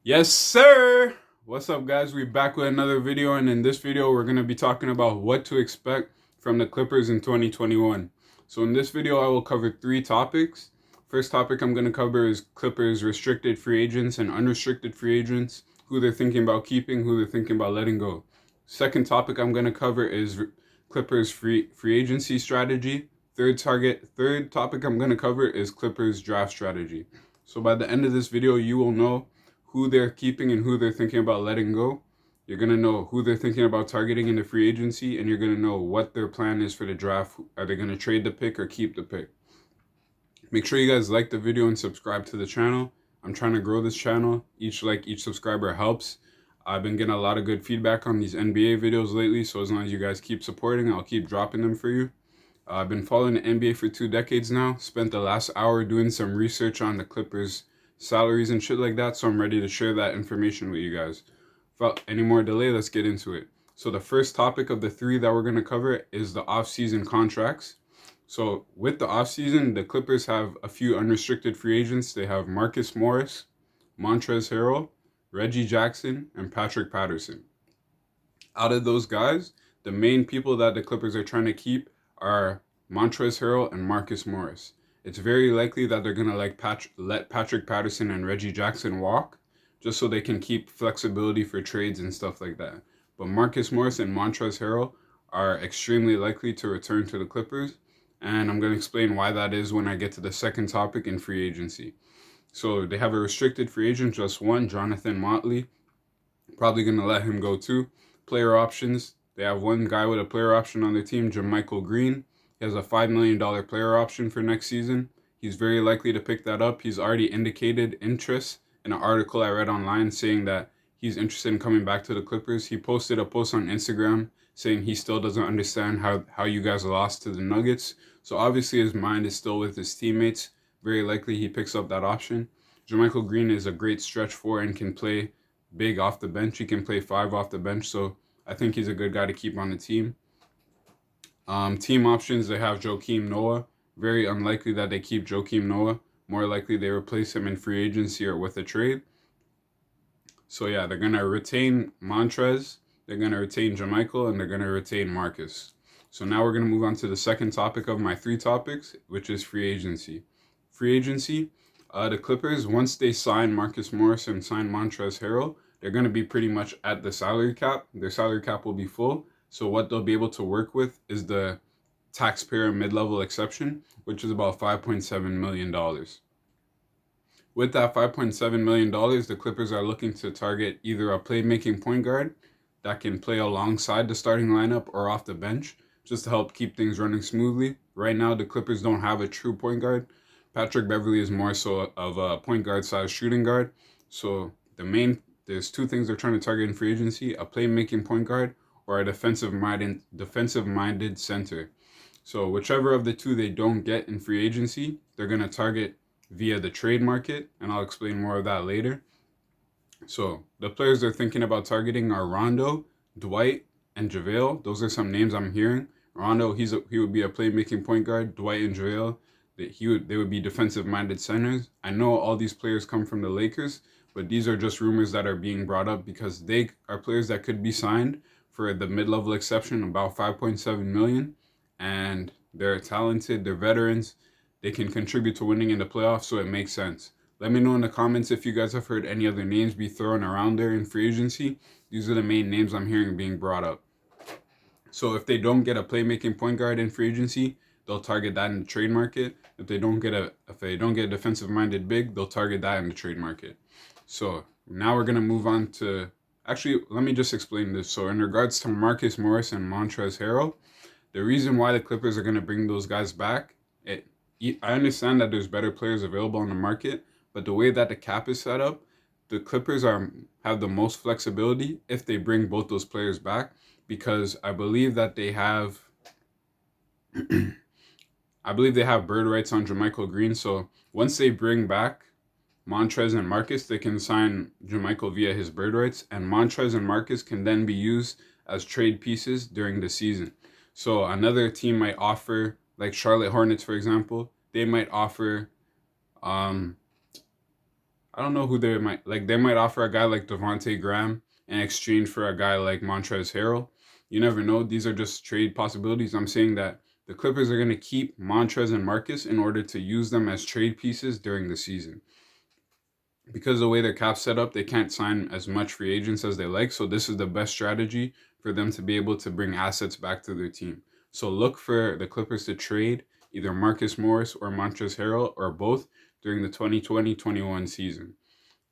Yes, sir. What's up, guys? We're back with another video, and in this video, we're going to be talking about what to expect from the Clippers in 2021. So in this video, I will cover three topics. First topic I'm going to cover is Clippers restricted free agents and unrestricted free agents, who they're thinking about keeping, who they're thinking about letting go. Second topic I'm going to cover is Clippers free agency strategy. Third topic I'm going to cover is Clippers draft strategy. So by the end of this video, you will know who they're keeping and who they're thinking about letting go. You're going to know who they're thinking about targeting in the free agency, and you're going to know what their plan is for the draft. Are they going to trade the pick or keep the pick? Make sure you guys like the video and subscribe to the channel. I'm trying to grow this channel. Each subscriber helps. I've been getting a lot of good feedback on these NBA videos lately, so as long as you guys keep supporting, I'll keep dropping them for you. I've been following the NBA for 2 decades now. Spent the last hour doing some research on the Clippers salaries and shit like that, so I'm ready to share that information with you guys. Without any more delay, let's get into it. So the first topic of the three that we're going to cover is the offseason contracts. So with the offseason, the Clippers have a few unrestricted free agents. They have Marcus Morris, Montrezl Harrell, Reggie Jackson, and Patrick Patterson. Out of those guys, the main people that the Clippers are trying to keep are Montrezl Harrell and Marcus Morris. It's very likely that they're going to let Patrick Patterson and Reggie Jackson walk, just so they can keep flexibility for trades and stuff like that. But Marcus Morris and Montrezl Harrell are extremely likely to return to the Clippers, and I'm going to explain why that is when I get to the second topic in free agency. So they have a restricted free agent, just one, Jonathan Motley. Probably going to let him go too. Player options, they have one guy with a player option on their team, JaMychal Green. He has a $5 million player option for next season. He's very likely to pick that up. He's already indicated interest in an article I read online saying that he's interested in coming back to the Clippers. He posted a post on Instagram saying he still doesn't understand how you guys lost to the Nuggets. So obviously his mind is still with his teammates. Very likely he picks up that option. JaMychal Green is a great stretch four and can play big off the bench. He can play 5 off the bench. So I think he's a good guy to keep on the team. Team options, they have Joakim Noah. Very unlikely that they keep Joakim Noah. More likely they replace him in free agency or with a trade. So yeah, they're going to retain Montrez, they're going to retain JaMychal, and they're going to retain Marcus. So now we're going to move on to the second topic of my 3 topics, which is free agency. Free agency, the Clippers, once they sign Marcus Morris and sign Montrezl Harrell, they're going to be pretty much at the salary cap. Their salary cap will be full. So what they'll be able to work with is the taxpayer mid-level exception, which is about $5.7 million. With that $5.7 million, the Clippers are looking to target either a playmaking point guard that can play alongside the starting lineup or off the bench, just to help keep things running smoothly. Right now, the Clippers don't have a true point guard. Patrick Beverley is more so of a point guard size shooting guard. So there's 2 things they're trying to target in free agency: a playmaking point guard or a defensive-minded center. So whichever of the 2 they don't get in free agency, they're going to target via the trade market, and I'll explain more of that later. So the players they're thinking about targeting are Rondo, Dwight, and JaVale. Those are some names I'm hearing. Rondo, he would be a playmaking point guard. Dwight and JaVale, they would be defensive-minded centers. I know all these players come from the Lakers, but these are just rumors that are being brought up because they are players that could be signed for the mid-level exception, about $5.7 million, and they're talented, they're veterans, they can contribute to winning in the playoffs, so it makes sense. Let me know in the comments if you guys have heard any other names be thrown around there in free agency. These are the main names I'm hearing being brought up. So if they don't get a playmaking point guard in free agency, they'll target that in the trade market. If they don't get a defensive-minded big, they'll target that in the trade market. So now we're gonna move on to. Actually, let me just explain this. So in regards to Marcus Morris and Montrezl Harrell, the reason why the Clippers are going to bring those guys back, I understand that there's better players available on the market, but the way that the cap is set up, the Clippers have the most flexibility if they bring both those players back, because I believe that they have bird rights on JaMychal Green. So once they bring back Montrez and Marcus, they can sign JaMychal via his bird rights, and Montrez and Marcus can then be used as trade pieces during the season. So another team might offer, like Charlotte Hornets, for example, they might offer, I I don't know who they might like. They might offer a guy like Devontae Graham in exchange for a guy like Montrezl Harrell. You never know. These are just trade possibilities. I'm saying that the Clippers are going to keep Montrezl and Marcus in order to use them as trade pieces during the season. Because of the way their cap's set up, they can't sign as much free agents as they like. So this is the best strategy for them to be able to bring assets back to their team. So look for the Clippers to trade either Marcus Morris or Montrezl Harrell or both during the 2020-21 season.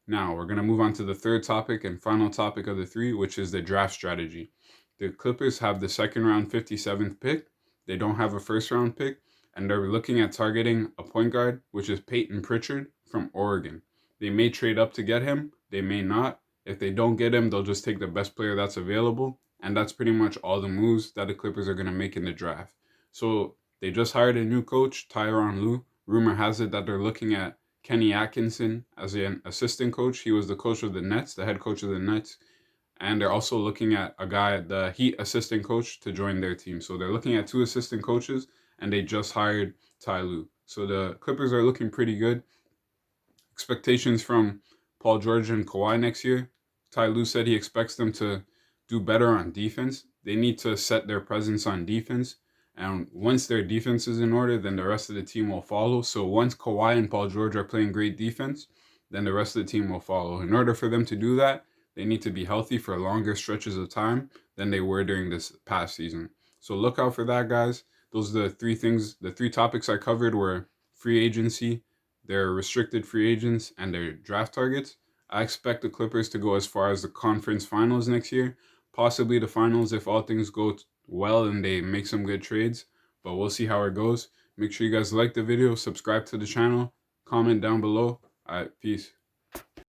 Now we're going to move on to the third topic and final topic of the three, which is the draft strategy. The Clippers have the second round 57th pick. They don't have a first round pick, and they're looking at targeting a point guard, which is Peyton Pritchard from Oregon. They may trade up to get him. They may not. If they don't get him, they'll just take the best player that's available. And that's pretty much all the moves that the Clippers are going to make in the draft. So they just hired a new coach, Tyronn Lue. Rumor has it that they're looking at Kenny Atkinson as an assistant coach. He was the coach of the Nets, the head coach of the Nets. And they're also looking at a guy, the Heat assistant coach, to join their team. So they're looking at two assistant coaches, and they just hired Ty Lue. So the Clippers are looking pretty good. Expectations from Paul George and Kawhi next year. Ty Lue said he expects them to do better on defense. They need to set their presence on defense. And once their defense is in order, then the rest of the team will follow. So once Kawhi and Paul George are playing great defense, then the rest of the team will follow. In order for them to do that, they need to be healthy for longer stretches of time than they were during this past season. So look out for that, guys. Those are the three things, the three topics I covered were free agency, their restricted free agents, and their draft targets. I expect the Clippers to go as far as the conference finals next year, possibly the finals if all things go well and they make some good trades, but we'll see how it goes. Make sure you guys like the video, subscribe to the channel, comment down below. All right, peace.